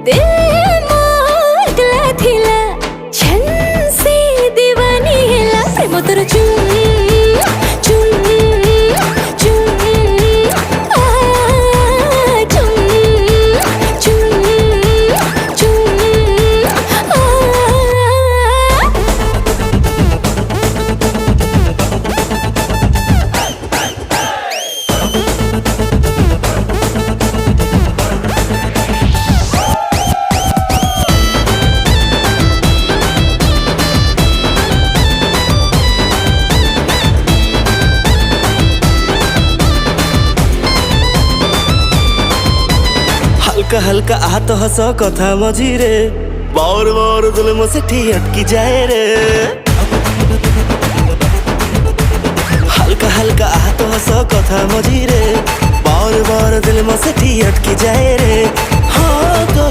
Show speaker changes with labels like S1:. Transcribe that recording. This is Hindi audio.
S1: दिल मोगला थिला छन से दीवानी हेला प्रेम तोर चुम चुम चुम आ चुम चुम चुम आ
S2: हल्का हल्का आहत हस कथा मझिरे बार बार दिल में सेठी अटकी जाए रे। हल्का हल्का आहत हस कथा मझिरे बार बार दिल में सेठी अटकी जाए रे। हाँ तो